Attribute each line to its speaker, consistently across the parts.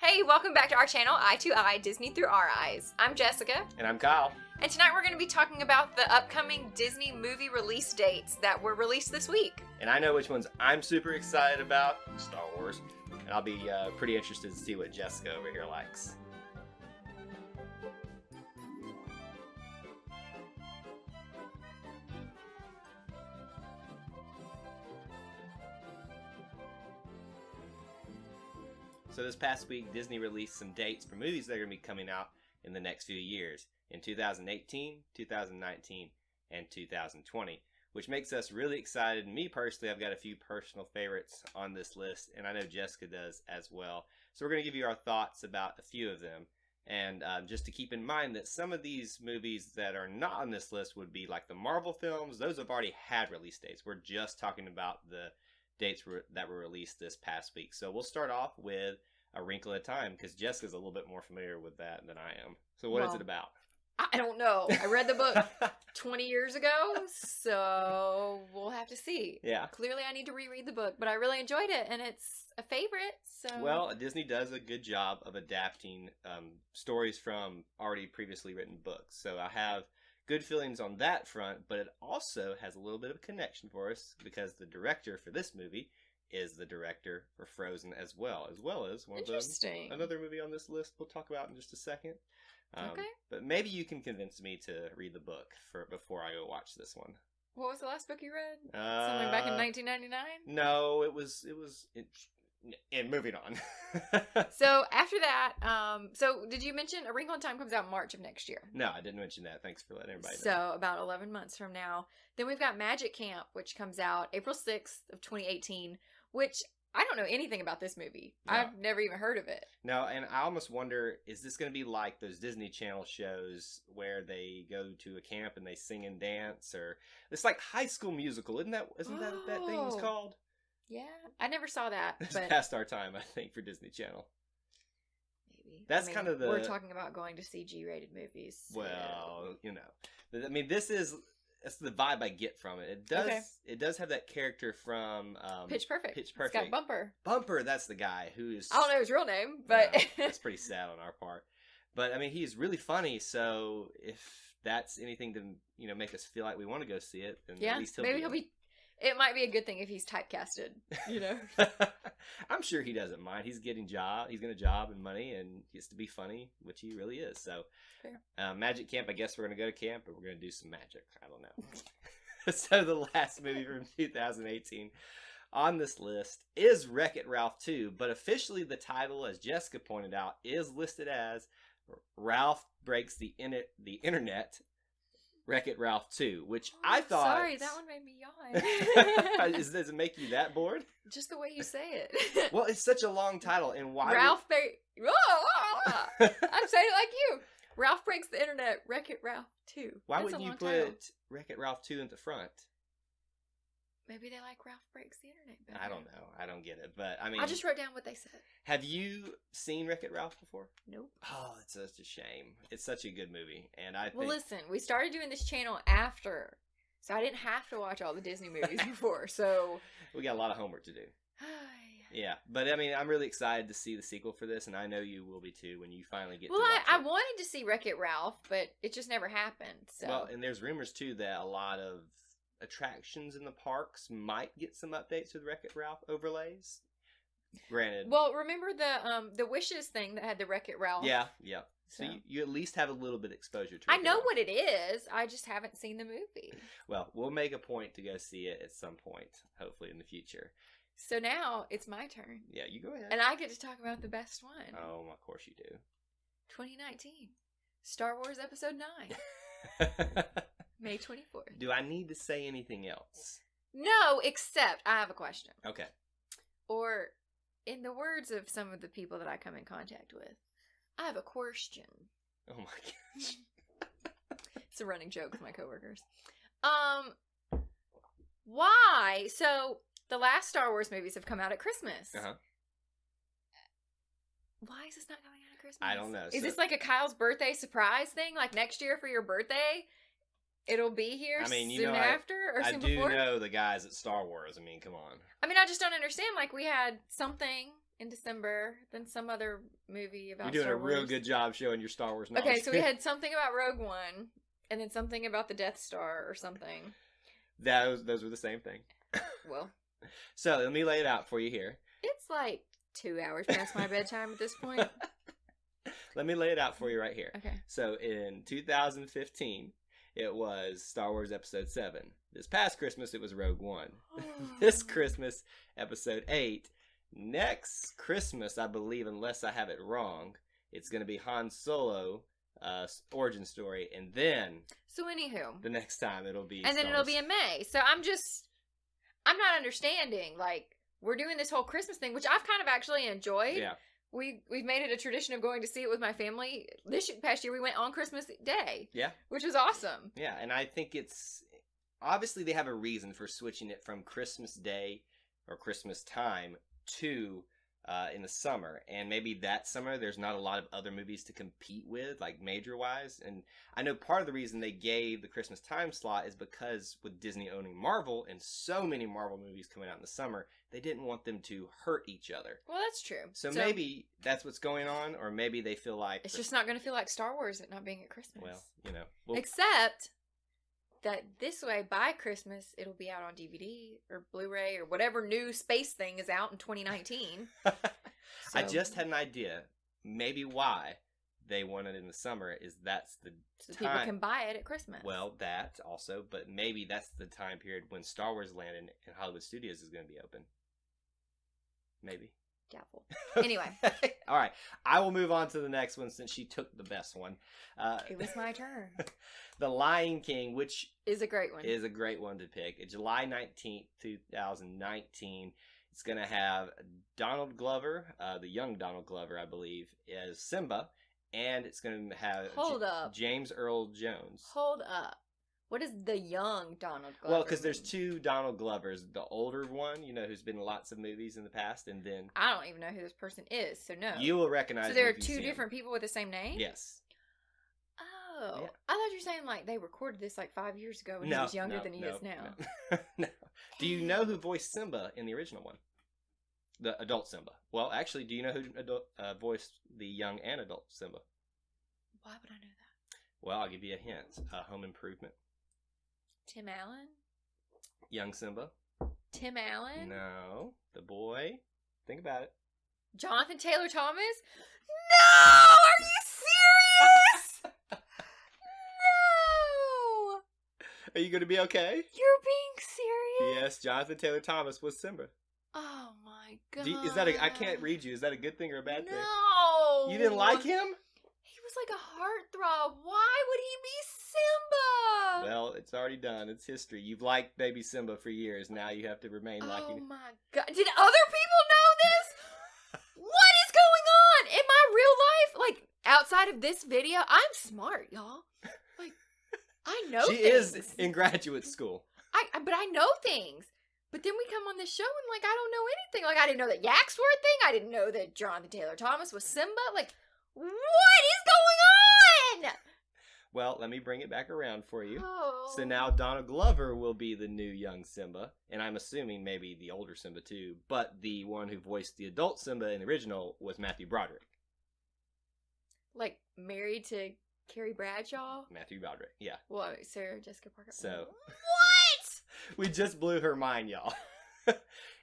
Speaker 1: Hey, welcome back to our channel, Eye to Eye, Disney Through Our Eyes. I'm Jessica.
Speaker 2: And I'm Kyle.
Speaker 1: And tonight we're going to be talking about the upcoming Disney movie release dates that were released this week.
Speaker 2: And I know which ones I'm super excited about, Star Wars. And I'll be pretty interested to see what Jessica over here likes. So this past week, Disney released some dates for movies that are going to be coming out in the next few years, in 2018, 2019, and 2020, which makes us really excited. Me personally, I've got a few personal favorites on this list, and I know Jessica does as well. So we're going to give you our thoughts about a few of them, and just to keep in mind that some of these movies that are not on this list would be like the Marvel films. Those have already had release dates. We're just talking about the dates that were released this past week. So we'll start off with A Wrinkle at a Time, because Jessica's a little bit more familiar with that than I am. So what is it about?
Speaker 1: I don't know. I read the book 20 years ago, so we'll have to see.
Speaker 2: Yeah.
Speaker 1: Clearly I need to reread the book, but I really enjoyed it, and it's a favorite, so...
Speaker 2: Well, Disney does a good job of adapting stories from already previously written books. So I have good feelings on that front, but it also has a little bit of a connection for us because the director for this movie is the director for Frozen as well as one of them. Another movie on this list we'll talk about in just a second.
Speaker 1: Okay.
Speaker 2: But maybe you can convince me to read the book before I go watch this one.
Speaker 1: What was the last book you read? Something back in 1999?
Speaker 2: No, it was. And moving on.
Speaker 1: So after that, so did you mention A Wrinkle in Time comes out in March of next year?
Speaker 2: No, I didn't mention that. Thanks for letting everybody know.
Speaker 1: So about 11 months from now. Then we've got Magic Camp, which comes out April 6th of 2018, which I don't know anything about this movie. No. I've never even heard of it.
Speaker 2: No, and I almost wonder, is this going to be like those Disney Channel shows where they go to a camp and they sing and dance? Or it's like High School Musical. Isn't that what that thing was called?
Speaker 1: Yeah, I never saw that.
Speaker 2: It's
Speaker 1: but
Speaker 2: past our time, I think, for Disney Channel.
Speaker 1: Maybe.
Speaker 2: That's kind of the...
Speaker 1: We're talking about going to see G-rated movies. So.
Speaker 2: Well, you know. I mean, that's the vibe I get from it. It does have that character from...
Speaker 1: Pitch Perfect.
Speaker 2: Pitch Perfect.
Speaker 1: It's got Bumper.
Speaker 2: Bumper, that's the guy who's...
Speaker 1: I don't know his real name, but...
Speaker 2: No, that's pretty sad on our part. But, I mean, he's really funny, so if that's anything to, make us feel like we want to go see it, then at least he'll be...
Speaker 1: It might be a good thing if he's typecasted,
Speaker 2: I'm sure he doesn't mind. He's getting He's getting a job and money, and he gets to be funny, which he really is. So, Magic Camp. I guess we're gonna go to camp, and we're gonna do some magic. I don't know. So the last movie from 2018 on this list is WreckIt Ralph 2, but officially the title, as Jessica pointed out, is listed as Ralph Breaks the Internet. WreckIt Ralph 2, which I thought...
Speaker 1: Sorry, that one made me yawn.
Speaker 2: Does it make you that bored?
Speaker 1: Just the way you say it.
Speaker 2: Well, it's such a long title, and why...
Speaker 1: I'm saying it like you. Ralph Breaks the Internet, WreckIt Ralph 2.
Speaker 2: Why wouldn't you put WreckIt Ralph 2 in the front?
Speaker 1: Maybe they like Ralph Breaks the Internet better.
Speaker 2: I don't know. I don't get it, but I mean...
Speaker 1: I just wrote down what they said.
Speaker 2: Have you seen WreckIt Ralph before?
Speaker 1: Nope.
Speaker 2: Oh, it's such a shame. It's such a good movie, and I think...
Speaker 1: Well, listen, we started doing this channel after, so I didn't have to watch all the Disney movies before, so...
Speaker 2: We got a lot of homework to do. Yeah, but I mean, I'm really excited to see the sequel for this, and I know you will be too when you finally get to watch it.
Speaker 1: I wanted to see WreckIt Ralph, but it just never happened, so...
Speaker 2: Well, and there's rumors too that a lot of attractions in the parks might get some updates with WreckIt Ralph overlays. Granted.
Speaker 1: Well, remember the Wishes thing that had the WreckIt Ralph?
Speaker 2: Yeah. So you at least have a little bit of exposure to it.
Speaker 1: I know what it is. I just haven't seen the movie.
Speaker 2: Well, we'll make a point to go see it at some point, hopefully in the future.
Speaker 1: So now it's my turn.
Speaker 2: Yeah, you go ahead.
Speaker 1: And I get to talk about the best one.
Speaker 2: Oh, of course you do.
Speaker 1: 2019. Star Wars Episode 9. May 24th.
Speaker 2: Do I need to say anything else?
Speaker 1: No, except I have a question.
Speaker 2: Okay.
Speaker 1: Or, in the words of some of the people that I come in contact with, I have a question.
Speaker 2: Oh my gosh.
Speaker 1: It's a running joke with my coworkers. Why? So, the last Star Wars movies have come out at Christmas.
Speaker 2: Uh-huh.
Speaker 1: Why is this not coming out at Christmas?
Speaker 2: I don't know.
Speaker 1: Is this like a Kyle's birthday surprise thing? Like next year for your birthday? It'll be here soon after or soon before?
Speaker 2: I do know the guys at Star Wars. I mean, come on.
Speaker 1: I mean, I just don't understand. Like, we had something in December, then some other movie about
Speaker 2: You're doing
Speaker 1: Star
Speaker 2: a real
Speaker 1: Wars.
Speaker 2: good job showing your Star Wars knowledge.
Speaker 1: Okay, so we had something about Rogue One, and then something about the Death Star or something.
Speaker 2: Those were the same thing.
Speaker 1: Well.
Speaker 2: So, let me lay it out for you here.
Speaker 1: It's like 2 hours past my bedtime at this point.
Speaker 2: Let me lay it out for you right here.
Speaker 1: Okay.
Speaker 2: So, in 2015, it was Star Wars Episode 7. This past Christmas, it was Rogue One. This Christmas, Episode 8. Next Christmas, I believe, unless I have it wrong, it's going to be Han Solo origin story. And then,
Speaker 1: So anywho.
Speaker 2: the next time, it'll be
Speaker 1: And then
Speaker 2: Star
Speaker 1: it'll
Speaker 2: Wars.
Speaker 1: be in May. So I'm not understanding. Like, we're doing this whole Christmas thing, which I've kind of actually enjoyed.
Speaker 2: Yeah.
Speaker 1: We've made it a tradition of going to see it with my family. This past year, we went on Christmas Day.
Speaker 2: Yeah.
Speaker 1: Which was awesome.
Speaker 2: Yeah, and I think it's... Obviously, they have a reason for switching it from Christmas Day or Christmas time to in the summer. And maybe that summer, there's not a lot of other movies to compete with, like major-wise. And I know part of the reason they gave the Christmas time slot is because with Disney owning Marvel and so many Marvel movies coming out in the summer, they didn't want them to hurt each other.
Speaker 1: Well, that's true.
Speaker 2: So maybe that's what's going on, or maybe they feel like...
Speaker 1: It's just not going to feel like Star Wars it not being at Christmas.
Speaker 2: Well, you know.
Speaker 1: Except that this way, by Christmas, it'll be out on DVD or Blu-ray or whatever new space thing is out in 2019.
Speaker 2: I just had an idea. Maybe why they want it in the summer is that's the
Speaker 1: so
Speaker 2: time.
Speaker 1: people can buy it at Christmas.
Speaker 2: Well, that also, but maybe that's the time period when Star Wars Land and Hollywood Studios is going to be open. Maybe.
Speaker 1: Doubtful. Anyway.
Speaker 2: All right. I will move on to the next one since she took the best one.
Speaker 1: It was my turn.
Speaker 2: The Lion King, which
Speaker 1: is a great one.
Speaker 2: Is a great one to pick. It's July 19th, 2019. It's going to have Donald Glover, the young Donald Glover, I believe, as Simba. And it's going to have James Earl Jones.
Speaker 1: Hold up. What is the young Donald Glover?
Speaker 2: Well, because there's two Donald Glovers. The older one, you know, who's been in lots of movies in the past, and then...
Speaker 1: I don't even know who this person is, so no.
Speaker 2: You will recognize him.
Speaker 1: So there are two different people with the same name?
Speaker 2: Yes.
Speaker 1: Oh. Yeah. I thought you were saying, like, they recorded this, like, 5 years ago when he was younger than he is now.
Speaker 2: No. Do you know who voiced Simba in the original one? The adult Simba. Well, actually, do you know who voiced the young and adult Simba?
Speaker 1: Why would I know that?
Speaker 2: Well, I'll give you a hint. Home Improvement.
Speaker 1: Tim Allen?
Speaker 2: Young Simba.
Speaker 1: Tim Allen?
Speaker 2: No. The boy. Think about it.
Speaker 1: Jonathan Taylor Thomas? No! Are you serious? No!
Speaker 2: Are you going to be okay?
Speaker 1: You're being serious?
Speaker 2: Yes, Jonathan Taylor Thomas was Simba.
Speaker 1: Oh my god.
Speaker 2: Is that I can't read you. Is that a good thing or a bad thing?
Speaker 1: No!
Speaker 2: You didn't like him?
Speaker 1: He was like a heartthrob. Why would he be Simba?
Speaker 2: Well, it's already done. It's history. You've liked baby Simba for years. Now you have to remain liking it.
Speaker 1: Oh my god. Did other people know this? What is going on? In my real life, like, outside of this video, I'm smart, y'all. Like, I know
Speaker 2: she
Speaker 1: things.
Speaker 2: is in graduate school.
Speaker 1: But I know things. But then we come on this show and, like, I don't know anything. Like, I didn't know that Yaks were a thing. I didn't know that Jonathan Taylor Thomas was Simba. Like, what is going on?
Speaker 2: Well, let me bring it back around for you.
Speaker 1: Oh.
Speaker 2: So now Donald Glover will be the new young Simba. And I'm assuming maybe the older Simba too. But the one who voiced the adult Simba in the original was Matthew Broderick.
Speaker 1: Like, married to Carrie Bradshaw?
Speaker 2: Matthew Broderick, yeah.
Speaker 1: Well, Sarah Jessica Parker.
Speaker 2: So.
Speaker 1: What?
Speaker 2: We just blew her mind, y'all.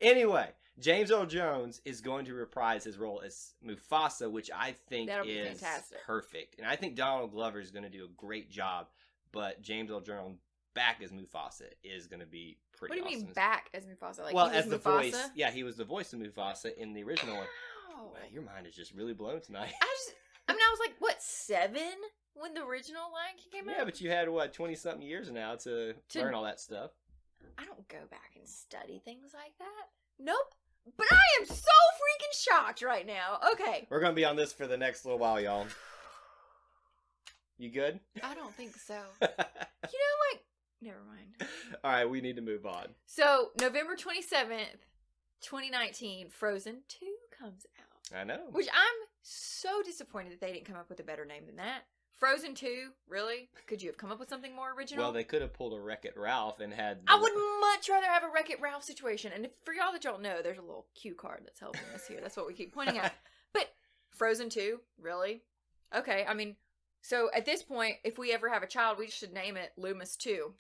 Speaker 2: Anyway, James Earl Jones is going to reprise his role as Mufasa, which I think is perfect. And I think Donald Glover is going to do a great job, but James Earl Jones back as Mufasa is going to be pretty awesome.
Speaker 1: What do you mean back as Mufasa? Like,
Speaker 2: well,
Speaker 1: he was
Speaker 2: as the
Speaker 1: Mufasa?
Speaker 2: voice. Yeah, he was the voice of Mufasa in the original one.
Speaker 1: Wow.
Speaker 2: Wow, your mind is just really blown tonight.
Speaker 1: I was like, what, 7 when the original Lion King came out?
Speaker 2: Yeah, but you had, 20-something years now to learn all that stuff.
Speaker 1: I don't go back and study things like that. Nope. But I am so freaking shocked right now. Okay.
Speaker 2: We're going to be on this for the next little while, y'all. You good?
Speaker 1: I don't think so. Like, never mind.
Speaker 2: All right, we need to move on.
Speaker 1: So, November 27th, 2019, Frozen 2 comes out.
Speaker 2: I know.
Speaker 1: Which I'm so disappointed that they didn't come up with a better name than that. Frozen 2, really? Could you have come up with something more original?
Speaker 2: Well, they could have pulled a WreckIt Ralph and had...
Speaker 1: I would much rather have a WreckIt Ralph situation. And for y'all that don't know, there's a little cue card that's helping us here. That's what we keep pointing at. But Frozen 2, really? Okay, I mean, so at this point, if we ever have a child, we should name it Loomis 2.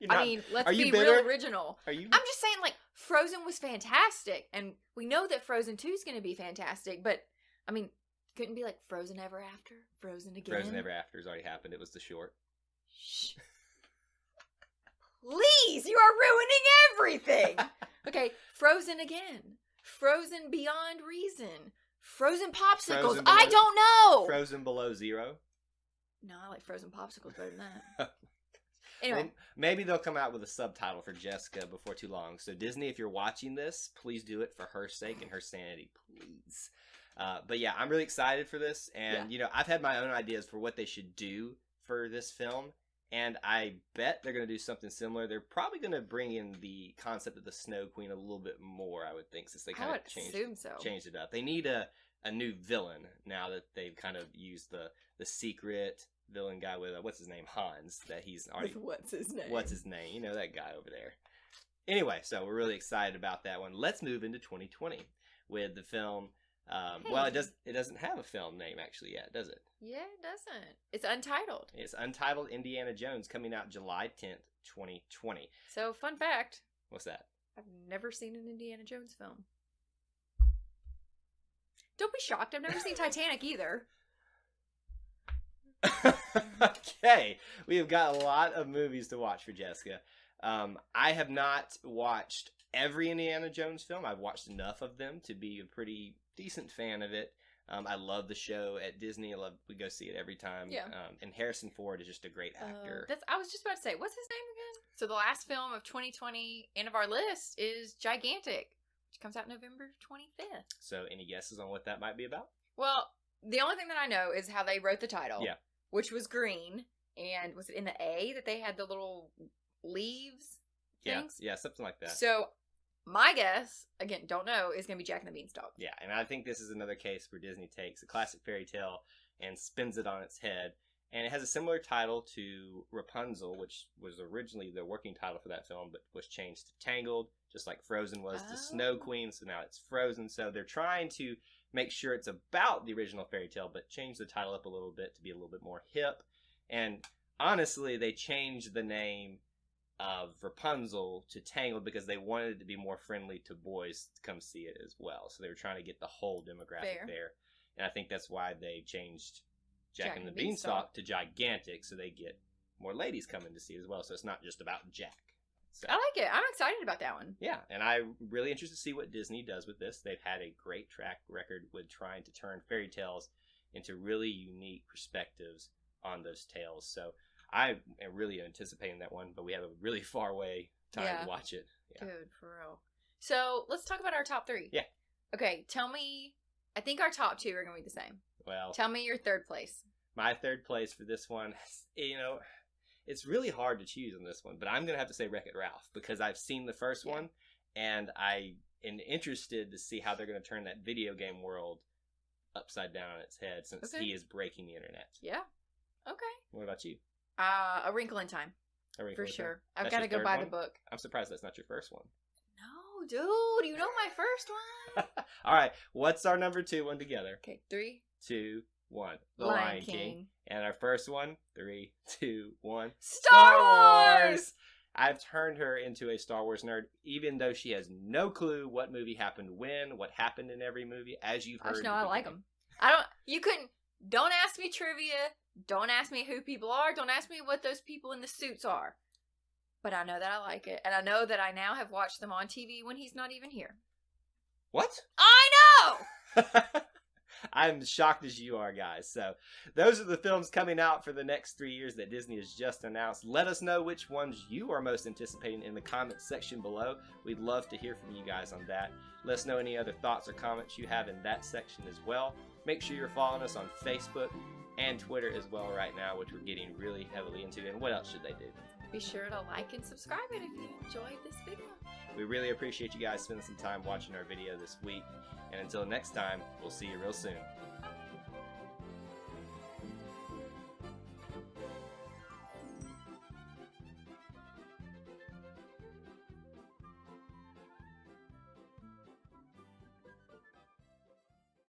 Speaker 1: I mean, let's be real original. I'm just saying, like, Frozen was fantastic, and we know that Frozen 2 is going to be fantastic, but, I mean, couldn't be like Frozen Ever After? Frozen Again?
Speaker 2: Frozen Ever After has already happened. It was the short.
Speaker 1: Shh. Please, you are ruining everything! Okay, Frozen Again. Frozen Beyond Reason. Frozen Popsicles.
Speaker 2: Frozen below,
Speaker 1: I don't know!
Speaker 2: Frozen Below Zero.
Speaker 1: No, I like Frozen Popsicles better than that. Anyway.
Speaker 2: Well, maybe they'll come out with a subtitle for Jessica before too long. So Disney, if you're watching this, please do it for her sake and her sanity, please. But yeah, I'm really excited for this. And, you know, I've had my own ideas for what they should do for this film. And I bet they're going to do something similar. They're probably going to bring in the concept of the Snow Queen a little bit more, I would think, since they kind of changed it up. They need a new villain now that they've kind of used the secret villain guy with, what's his name? Hans. That he's already...
Speaker 1: What's his name?
Speaker 2: What's his name? You know, that guy over there. Anyway, so we're really excited about that one. Let's move into 2020 with the film... Well, it doesn't have a film name actually yet, does it?
Speaker 1: Yeah, it doesn't. It's Untitled.
Speaker 2: It's Untitled Indiana Jones, coming out July 10th, 2020.
Speaker 1: So, fun fact.
Speaker 2: What's that?
Speaker 1: I've never seen an Indiana Jones film. Don't be shocked. I've never seen Titanic either.
Speaker 2: Okay, we have got a lot of movies to watch for Jessica. I have not watched every Indiana Jones film. I've watched enough of them to be a pretty decent fan of it. I love the show at Disney. We go see it every time.
Speaker 1: Yeah.
Speaker 2: And Harrison Ford is just a great actor.
Speaker 1: I was just about to say, what's his name again? So the last film of 2020 and of our list is Gigantic, which comes out November 25th.
Speaker 2: So any guesses on what that might be about?
Speaker 1: Well, the only thing that I know is how they wrote the title.
Speaker 2: Yeah.
Speaker 1: Which was green. And was it in the A that they had the little leaves things?
Speaker 2: Yeah, something like that.
Speaker 1: So my guess, again, don't know, is going to be Jack and the Beanstalk.
Speaker 2: Yeah, and I think this is another case where Disney takes a classic fairy tale and spins it on its head. And it has a similar title to Rapunzel, which was originally the working title for that film, but was changed to Tangled, just like Frozen was to Snow Queen, so now it's Frozen. So they're trying to make sure it's about the original fairy tale, but change the title up a little bit to be a little bit more hip. And honestly, they changed the name of Rapunzel to Tangled because they wanted it to be more friendly to boys to come see it as well. So they were trying to get the whole demographic there. And I think that's why they changed Jack and the Beanstalk to Gigantic, so they get more ladies coming to see it as well. So it's not just about Jack. So,
Speaker 1: I like it. I'm excited about that one.
Speaker 2: Yeah, and I'm really interested to see what Disney does with this. They've had a great track record with trying to turn fairy tales into really unique perspectives on those tales. So I am really anticipating that one, but we have a really far away time to watch it. Yeah.
Speaker 1: Dude, for real. So let's talk about our top 3.
Speaker 2: Yeah.
Speaker 1: Okay, tell me, I think our top 2 are going to be the same.
Speaker 2: Well,
Speaker 1: tell me your third place.
Speaker 2: My third place for this one, you know, it's really hard to choose on this one, but I'm going to have to say WreckIt Ralph because I've seen the first one, and I am interested to see how they're going to turn that video game world upside down on its head since he is breaking the internet.
Speaker 1: Yeah. Okay.
Speaker 2: What about you?
Speaker 1: A Wrinkle in Time. For sure. I've got to go buy the book.
Speaker 2: I'm surprised that's not your first one.
Speaker 1: No, dude. You know my first one.
Speaker 2: All right. What's our number 2 one together?
Speaker 1: Okay, 3,
Speaker 2: 2, 1.
Speaker 1: The Lion King.
Speaker 2: And our first one, 3, 2, 1.
Speaker 1: Star Wars!
Speaker 2: I've turned her into a Star Wars nerd, even though she has no clue what movie happened when, what happened in every movie, as you've heard.
Speaker 1: No, I like them. Don't ask me trivia. Don't ask me who people are. Don't ask me what those people in the suits are. But I know that I like it. And I know that I now have watched them on TV when he's not even here.
Speaker 2: What?
Speaker 1: I know!
Speaker 2: I'm shocked as you are, guys. So those are the films coming out for the next 3 years that Disney has just announced. Let us know which ones you are most anticipating in the comments section below. We'd love to hear from you guys on that. Let us know any other thoughts or comments you have in that section as well. Make sure you're following us on Facebook and Twitter as well right now, which we're getting really heavily into. And what else should they do?
Speaker 1: Be sure to like and subscribe it if you enjoyed this video.
Speaker 2: We really appreciate you guys spending some time watching our video this week. And until next time, we'll see you real soon.